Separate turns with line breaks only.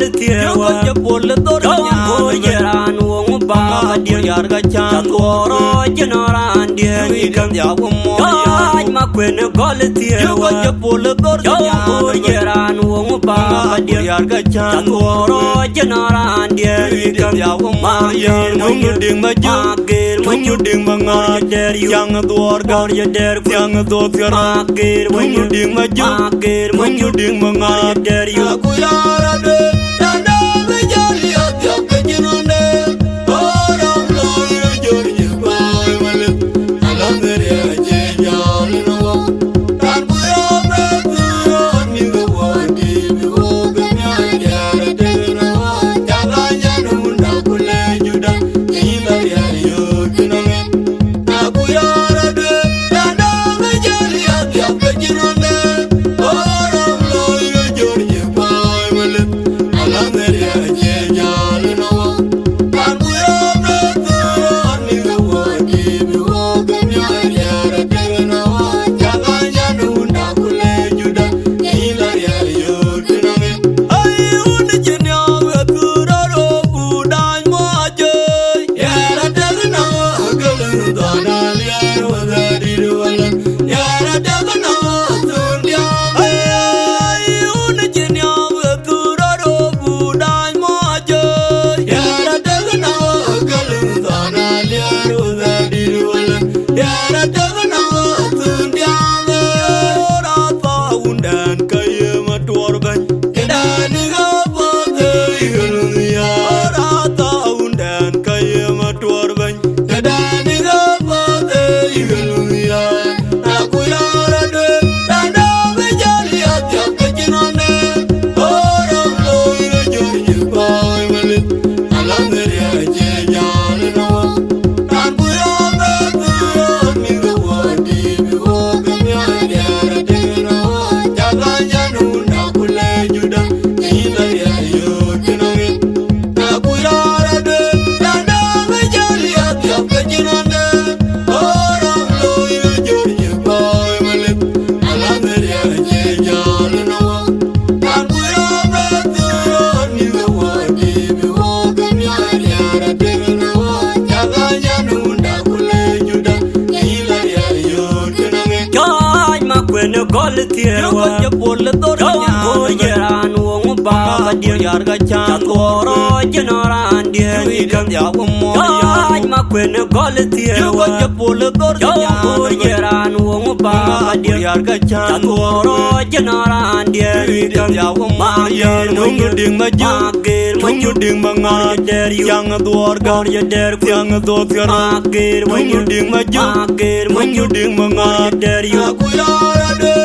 quality wa bol dor yaran wo ba dir yar ga chan woro jinoran die kan ya wo mo ma kwen quality wa bol dor yaran wo ba dir yar ga chan woro jinoran die kan ya wo ma yar mo ding ma ju mo ding ma nga der yang dor gar ya der yang do fyara mo ding ma ju mo ding ma nga der yu ku yara de da me jali ya ke jinone oram lo jor ye ba male ala mere je jali no tan bu yo me tu ni go wandi mi go be nya ya de no jala nya no na ku le juda ni la ya yo tiname ta ku yara de da me jali ya ke jinone oram lo jor ye ba male ala mere je jali no tan bu yo me tu ni go wandi mi go be nya ya de no jala nya no na ku le juda ni la ya yo tiname ai un jinya we tu ro bu dai mo je ya de no galu da na ya wa da di ro la ya de no tu dia ai un jinya we tu ro bu dai mo je ya de no galu da na ya wa da di ro la ya de no tu dia ra ta un dan kai ma tor ban dan ga ba de ya ra ta un dan kai ma tor ban dan ga ba de ya na ku yara de da me jali ya ke jinone oram lo jor ye ba male ala mere je jali no tan bu yo me tu ni go wandi mi go be nya ya de no jala nya no na ku le juda ni la ya yo tiname ta ku yara de da me jali ya ke jinone oram lo jor ye ba male ala mere je jali no tan bu yo me tu ni go wandi mi go be nya ya de no jala nya no na ku le juda ni la ya yo tiname joy ma kwen quality wa bol dor yaran wo ba dir yar ga chan woro jinoran die kan ya wo mo joy ma kwen quality wa bol dor yaran wo ba dir yar ga chan woro jinoran die kan ya wo ma yar mo ding ma ju mo ding ma nga der yang dor gar ya der yang do fyara mo ding ma ju mo ding ma nga der yu ku yara de